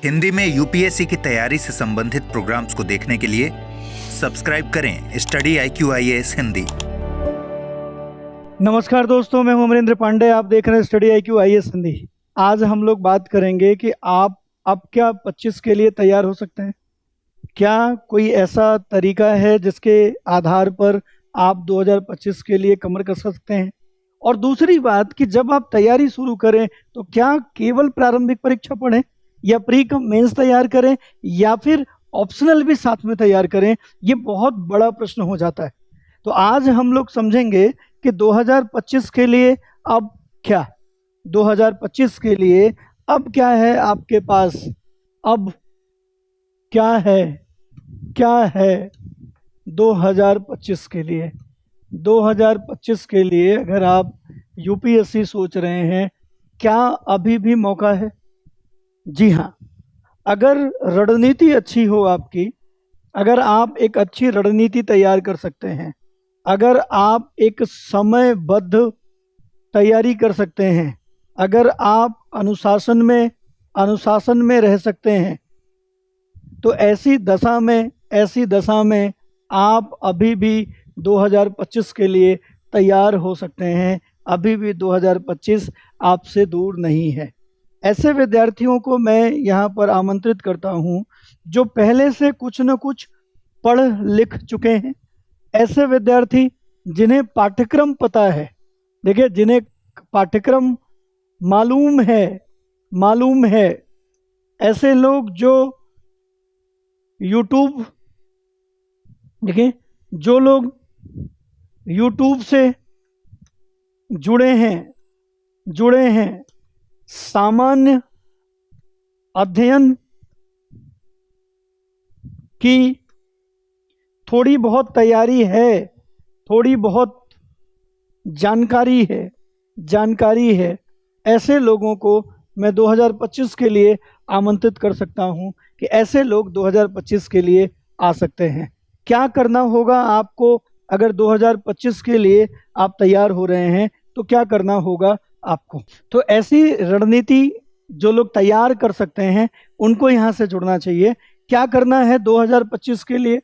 हिंदी में यूपीएससी की तैयारी से संबंधित प्रोग्राम्स को देखने के लिए सब्सक्राइब करें स्टडी IQ IAS हिंदी। नमस्कार दोस्तों, मैं हूं अमरेंद्र पांडे। आप देख रहे हैं स्टडी IQ IAS हिंदी। आज हम लोग बात करेंगे कि आप अब क्या 25 के लिए तैयार हो सकते हैं। क्या कोई ऐसा तरीका है जिसके आधार पर आप 2025 के लिए कमर कस सकते हैं। और दूसरी बात कि जब आप तैयारी शुरू करें तो क्या केवल प्रारंभिक परीक्षा पढ़ें या प्री कम मेंस तैयार करें या फिर ऑप्शनल भी साथ में तैयार करें। ये बहुत बड़ा प्रश्न हो जाता है। तो आज हम लोग समझेंगे कि 2025 के लिए अब क्या, 2025 के लिए अब क्या है आपके पास, अब क्या है 2025 के लिए। 2025 के लिए अगर आप यूपीएससी सोच रहे हैं, क्या अभी भी मौका है? जी हाँ, अगर रणनीति अच्छी हो आपकी, अगर आप एक अच्छी रणनीति तैयार कर सकते हैं, अगर आप एक समयबद्ध तैयारी कर सकते हैं, अगर आप अनुशासन में रह सकते हैं, तो ऐसी दशा में आप अभी भी 2025 के लिए तैयार हो सकते हैं। अभी भी 2025 आपसे दूर नहीं है। ऐसे विद्यार्थियों को मैं यहाँ पर आमंत्रित करता हूँ जो पहले से कुछ न कुछ पढ़ लिख चुके हैं। ऐसे विद्यार्थी जिन्हें पाठ्यक्रम पता है, देखिए जिन्हें पाठ्यक्रम मालूम है, ऐसे लोग जो यूट्यूब, देखिए जो लोग यूट्यूब से जुड़े हैं, सामान्य अध्ययन की थोड़ी बहुत तैयारी है, थोड़ी बहुत जानकारी है, ऐसे लोगों को मैं 2025 के लिए आमंत्रित कर सकता हूं कि ऐसे लोग 2025 के लिए आ सकते हैं। क्या करना होगा आपको? अगर 2025 के लिए आप तैयार हो रहे हैं तो क्या करना होगा आपको? तो ऐसी रणनीति जो लोग तैयार कर सकते हैं उनको यहाँ से जुड़ना चाहिए। क्या करना है 2025 के लिए?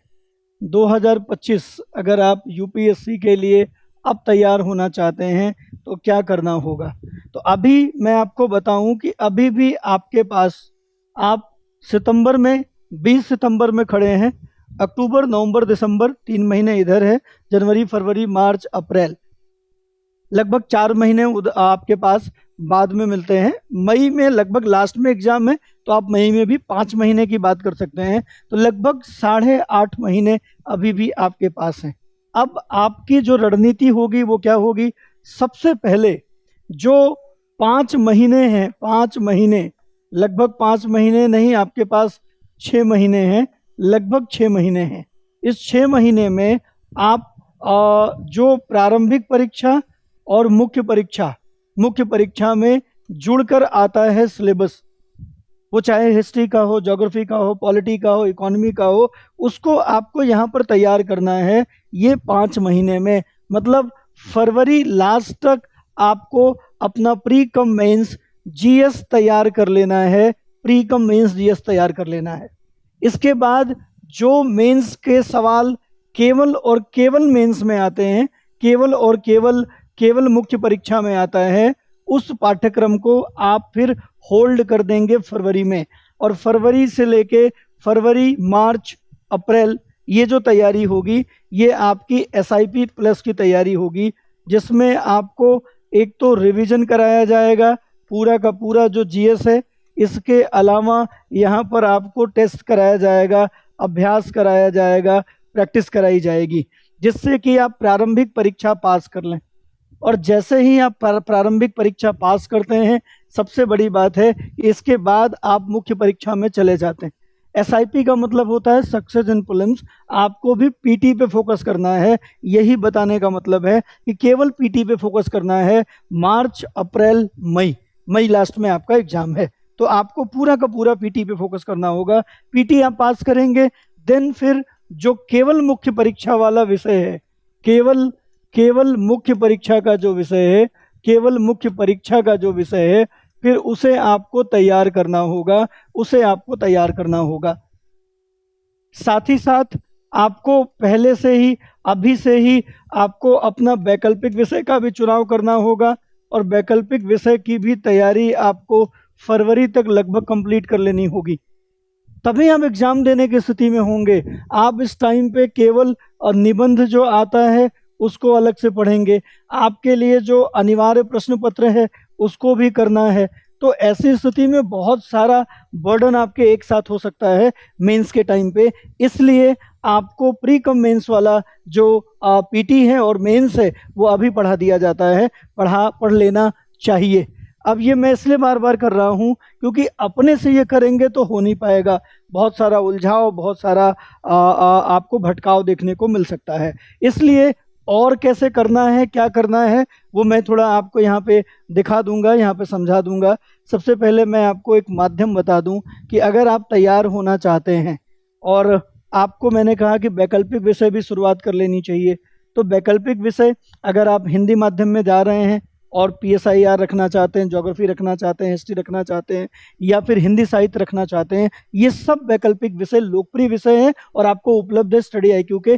2025 अगर आप यूपीएससी के लिए अब तैयार होना चाहते हैं तो क्या करना होगा? तो अभी मैं आपको बताऊं कि अभी भी आपके पास, आप सितंबर में 20 सितंबर में खड़े हैं, अक्टूबर नवंबर दिसंबर 3 महीने इधर है, जनवरी फरवरी मार्च अप्रैल, लगभग 4 महीने आपके पास बाद में मिलते हैं। मई में लगभग लास्ट में एग्जाम है, तो आप मई में भी 5 महीने की बात कर सकते हैं। तो लगभग 8.5 महीने अभी भी आपके पास हैं। अब आपकी जो रणनीति होगी वो क्या होगी? सबसे पहले जो 5 महीने हैं, 5 महीने, लगभग 5 महीने नहीं, आपके पास 6 महीने हैं, लगभग 6 महीने हैं। इस 6 महीने में आप जो प्रारंभिक परीक्षा और मुख्य परीक्षा में जुड़कर आता है सिलेबस, वो चाहे हिस्ट्री का हो, ज्योग्राफी का हो, पॉलिटी का हो, इकोनॉमी का हो, उसको आपको यहाँ पर तैयार करना है ये 5 महीने में। मतलब फरवरी लास्ट तक आपको अपना प्री कम मेंस जीएस तैयार कर लेना है, प्री कम मेंस जीएस तैयार कर लेना है। इसके बाद जो मेंस के सवाल केवल और केवल मेंस में आते हैं, केवल और केवल मुख्य परीक्षा में आता है, उस पाठ्यक्रम को आप फिर होल्ड कर देंगे फरवरी में। और फरवरी से लेके फरवरी मार्च अप्रैल ये जो तैयारी होगी ये आपकी SIP प्लस की तैयारी होगी, जिसमें आपको एक तो रिवीजन कराया जाएगा पूरा का पूरा जो जीएस है, इसके अलावा यहाँ पर आपको टेस्ट कराया जाएगा, अभ्यास कराया जाएगा, प्रैक्टिस कराई जाएगी, जिससे कि आप प्रारंभिक परीक्षा पास कर लें। और जैसे ही आप प्रारंभिक परीक्षा पास करते हैं, सबसे बड़ी बात है कि इसके बाद आप मुख्य परीक्षा में चले जाते हैं। SIP का मतलब होता है सक्सेस इन प्रीलिम्स। आपको भी पीटी पे फोकस करना है, यही बताने का मतलब है कि केवल पीटी पे फोकस करना है। मार्च अप्रैल मई लास्ट में आपका एग्जाम है, तो आपको पूरा का पूरा पीटी पे फोकस करना होगा। पीटी आप पास करेंगे, देन फिर जो केवल मुख्य परीक्षा वाला विषय है, केवल मुख्य परीक्षा का जो विषय है, फिर उसे आपको तैयार करना होगा, उसे आपको तैयार करना होगा। साथ ही साथ आपको पहले से ही, अभी से ही आपको अपना वैकल्पिक विषय का भी चुनाव करना होगा, और वैकल्पिक विषय की भी तैयारी आपको फरवरी तक लगभग कंप्लीट कर लेनी होगी, तभी आप एग्जाम देने की स्थिति में होंगे। आप इस टाइम पे केवल निबंध जो आता है उसको अलग से पढ़ेंगे, आपके लिए जो अनिवार्य प्रश्न पत्र है उसको भी करना है। तो ऐसी स्थिति में बहुत सारा बर्डन आपके एक साथ हो सकता है मेंस के टाइम पे, इसलिए आपको प्री कम मेंस वाला जो पीटी है और मेंस है वो अभी पढ़ा दिया जाता है, पढ़ लेना चाहिए। अब ये मैं इसलिए बार बार कर रहा हूँ क्योंकि अपने से ये करेंगे तो हो नहीं पाएगा, बहुत सारा उलझाव, बहुत सारा आपको भटकाव देखने को मिल सकता है। इसलिए और कैसे करना है, क्या करना है, वो मैं थोड़ा आपको यहाँ पे दिखा दूंगा, यहाँ पे समझा दूंगा। सबसे पहले मैं आपको एक माध्यम बता दूं कि अगर आप तैयार होना चाहते हैं, और आपको मैंने कहा कि वैकल्पिक विषय भी शुरुआत कर लेनी चाहिए, तो वैकल्पिक विषय अगर आप हिंदी माध्यम में जा रहे हैं और PSIR रखना चाहते हैं, ज्योग्राफी रखना चाहते हैं, हिस्ट्री रखना चाहते हैं, या फिर हिंदी साहित्य रखना चाहते हैं, ये सब वैकल्पिक विषय लोकप्रिय विषय हैं और आपको उपलब्ध है स्टडी IQ के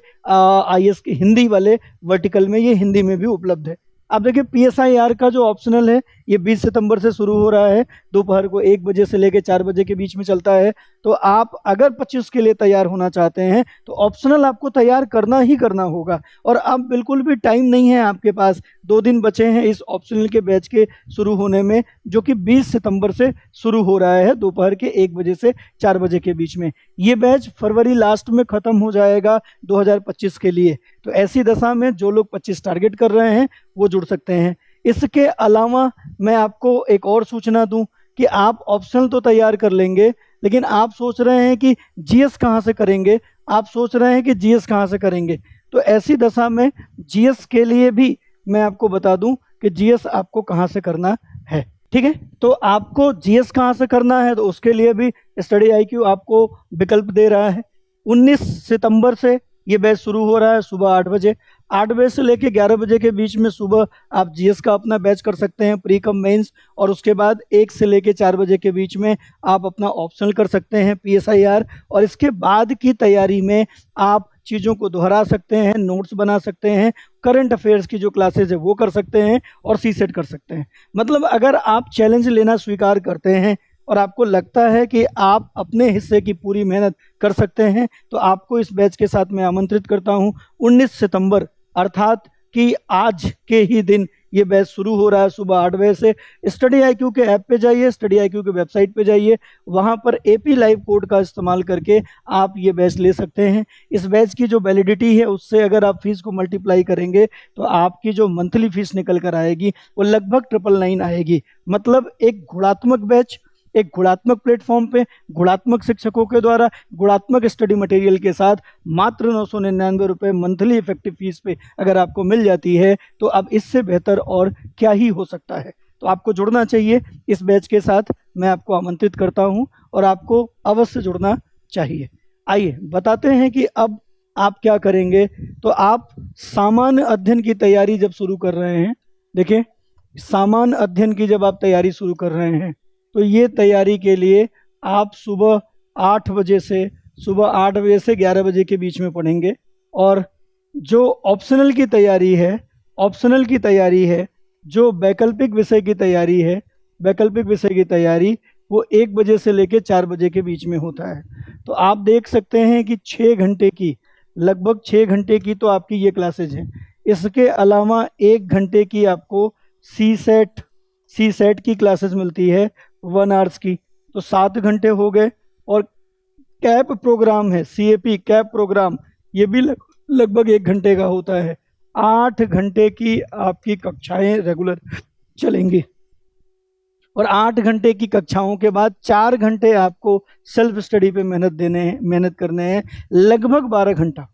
IS के हिंदी वाले वर्टिकल में, ये हिंदी में भी उपलब्ध है। अब देखिए PSIR का जो ऑप्शनल है ये 20 सितंबर से शुरू हो रहा है, दोपहर को 1 बजे से लेकर 4 बजे के बीच में चलता है। तो आप अगर 25 के लिए तैयार होना चाहते हैं तो ऑप्शनल आपको तैयार करना ही करना होगा, और अब बिल्कुल भी टाइम नहीं है आपके पास, 2 दिन बचे हैं इस ऑप्शनल के बैच के शुरू होने में, जो कि 20 सितंबर से शुरू हो रहा है दोपहर के 1 बजे से 4 बजे के बीच में। ये बैच फरवरी लास्ट में ख़त्म हो जाएगा 2025 के लिए। तो ऐसी दशा में जो लोग 25 टारगेट कर रहे हैं वो जुड़ सकते हैं। इसके अलावा मैं आपको एक और सूचना दूं कि आप ऑप्शनल तो तैयार कर लेंगे, लेकिन आप सोच रहे हैं कि GS कहाँ से करेंगे, आप सोच रहे हैं कि GS कहाँ से करेंगे, तो ऐसी दशा में GS के लिए भी मैं आपको बता दूं कि GS आपको कहाँ से करना है। ठीक है, तो आपको GS कहाँ से करना है, तो उसके लिए भी स्टडी IQ आपको विकल्प दे रहा है। 19 सितंबर से ये बैच शुरू हो रहा है सुबह 8 बजे, 8 बजे से लेके 11 बजे के बीच में सुबह आप GS का अपना बैच कर सकते हैं प्री कम मेंस, और उसके बाद 1 से लेके 4 बजे के बीच में आप अपना ऑप्शनल कर सकते हैं PSIR, और इसके बाद की तैयारी में आप चीज़ों को दोहरा सकते हैं, नोट्स बना सकते हैं, करंट अफेयर्स की जो क्लासेज है वो कर सकते हैं, और CSET कर सकते हैं। मतलब अगर आप चैलेंज लेना स्वीकार करते हैं और आपको लगता है कि आप अपने हिस्से की पूरी मेहनत कर सकते हैं, तो आपको इस बैच के साथ मैं आमंत्रित करता हूं। 19 सितंबर अर्थात कि आज के ही दिन ये बैच शुरू हो रहा है सुबह 8 बजे से। स्टडी IQ के ऐप पे जाइए, स्टडी IQ के वेबसाइट पे जाइए, वहाँ पर AP लाइव कोड का इस्तेमाल करके आप ये बैच ले सकते हैं। इस बैच की जो वैलिडिटी है उससे अगर आप फीस को मल्टीप्लाई करेंगे तो आपकी जो मंथली फीस निकल कर आएगी वो लगभग 999 आएगी। मतलब एक गुणात्मक बैच, एक गुणात्मक प्लेटफॉर्म पे गुणात्मक शिक्षकों के द्वारा गुणात्मक स्टडी मटेरियल के साथ मात्र 999 रुपये मंथली इफेक्टिव फीस पे अगर आपको मिल जाती है, तो अब इससे बेहतर और क्या ही हो सकता है। तो आपको जुड़ना चाहिए इस बैच के साथ, मैं आपको आमंत्रित करता हूं और आपको अवश्य जुड़ना चाहिए। आइए बताते हैं कि अब आप क्या करेंगे। तो आप सामान्य अध्ययन की तैयारी जब शुरू कर रहे हैं, देखिए सामान्य अध्ययन की जब आप तैयारी शुरू कर रहे हैं तो ये तैयारी के लिए आप सुबह 8 बजे से 11 बजे के बीच में पढ़ेंगे, और जो ऑप्शनल की तैयारी है, जो वैकल्पिक विषय की तैयारी है, वैकल्पिक विषय की तैयारी वो 1 बजे से लेकर 4 बजे के बीच में होता है। तो आप देख सकते हैं कि 6 घंटे की, लगभग 6 घंटे की तो आपकी ये क्लासेज हैं। इसके अलावा 1 घंटे की आपको CSET की क्लासेस मिलती है 1 आवर्स की, तो 7 घंटे हो गए। और कैप प्रोग्राम है, CAP कैप प्रोग्राम, ये भी लगभग 1 घंटे का होता है। 8 घंटे की आपकी कक्षाएं रेगुलर चलेंगी, और 8 घंटे की कक्षाओं के बाद 4 घंटे आपको सेल्फ स्टडी पे मेहनत करने हैं, लगभग 12 घंटा।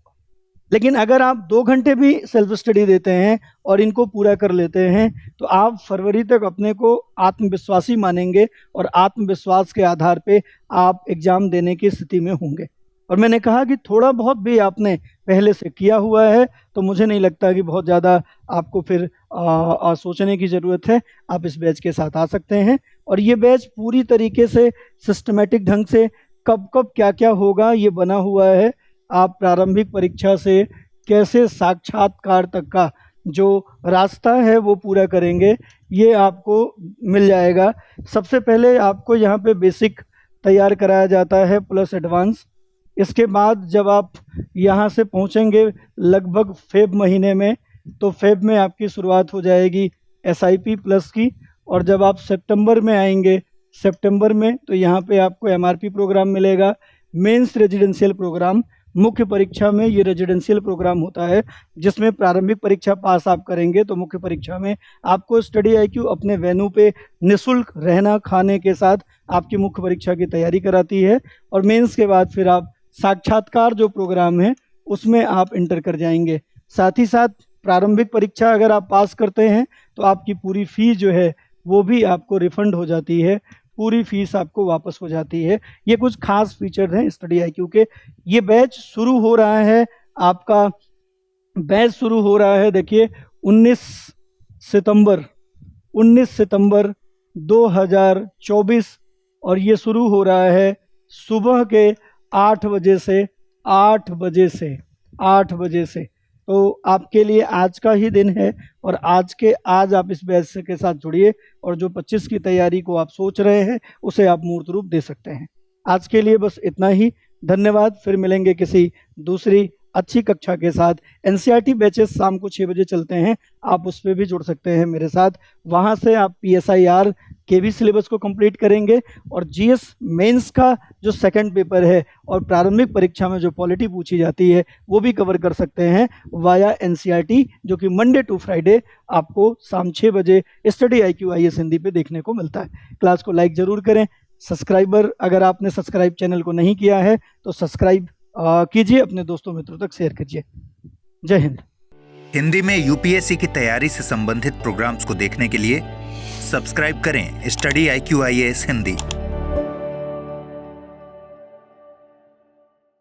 लेकिन अगर आप 2 घंटे भी सेल्फ स्टडी देते हैं और इनको पूरा कर लेते हैं तो आप फरवरी तक अपने को आत्मविश्वासी मानेंगे, और आत्मविश्वास के आधार पे आप एग्ज़ाम देने की स्थिति में होंगे। और मैंने कहा कि थोड़ा बहुत भी आपने पहले से किया हुआ है तो मुझे नहीं लगता कि बहुत ज़्यादा आपको फिर सोचने की ज़रूरत है। आप इस बैच के साथ आ सकते हैं, और ये बैच पूरी तरीके से सिस्टमेटिक ढंग से कब कब क्या क्या होगा ये बना हुआ है। आप प्रारंभिक परीक्षा से कैसे साक्षात्कार तक का जो रास्ता है वो पूरा करेंगे, ये आपको मिल जाएगा। सबसे पहले आपको यहाँ पे बेसिक तैयार कराया जाता है प्लस एडवांस। इसके बाद जब आप यहाँ से पहुँचेंगे लगभग फेब महीने में, तो फेब में आपकी शुरुआत हो जाएगी SIP प्लस की। और जब आप सितंबर में आएंगे, सितंबर में, तो यहाँ पे आपको MRP प्रोग्राम मिलेगा, मेंस रेजिडेंशियल प्रोग्राम। मुख्य परीक्षा में ये रेजिडेंशियल प्रोग्राम होता है जिसमें प्रारंभिक परीक्षा पास आप करेंगे तो मुख्य परीक्षा में आपको स्टडी IQ अपने वेन्यू पे निःशुल्क रहना खाने के साथ आपकी मुख्य परीक्षा की तैयारी कराती है। और मेंस के बाद फिर आप साक्षात्कार जो प्रोग्राम है उसमें आप इंटर कर जाएंगे। साथ ही साथ प्रारंभिक परीक्षा अगर आप पास करते हैं तो आपकी पूरी फीस जो है वो भी आपको रिफंड हो जाती है, पूरी फीस आपको वापस हो जाती है। ये कुछ खास फीचर हैं स्टडी IQ के। ये बैच शुरू हो रहा है, आपका बैच शुरू हो रहा है, देखिए 19 सितंबर 2024, और ये शुरू हो रहा है सुबह के 8 बजे से। तो आपके लिए आज का ही दिन है और आज आप इस बैच के साथ जुड़िए और जो 25 की तैयारी को आप सोच रहे हैं उसे आप मूर्त रूप दे सकते हैं। आज के लिए बस इतना ही, धन्यवाद। फिर मिलेंगे किसी दूसरी अच्छी कक्षा के साथ। NCERT बैचेस शाम को 6 बजे चलते हैं, आप उस पर भी जुड़ सकते हैं मेरे साथ। वहाँ से आप PSIR के भी सिलेबस को कंप्लीट करेंगे और GS मेंस का जो सेकंड पेपर है और प्रारंभिक परीक्षा में जो पॉलिटी पूछी जाती है वो भी कवर कर सकते हैं वाया NCERT, जो कि मंडे टू फ्राइडे आपको शाम 6 बजे स्टडी IQ IAS हिंदी पे देखने को मिलता है। क्लास को लाइक ज़रूर करें। सब्सक्राइबर अगर आपने सब्सक्राइब चैनल को नहीं किया है तो सब्सक्राइब कीजिए, अपने दोस्तों मित्रों तक शेयर कीजिए। जय हिंद। हिंदी में UPSC की तैयारी से संबंधित प्रोग्राम्स को देखने के लिए सब्सक्राइब करें स्टडी IQ IAS हिंदी।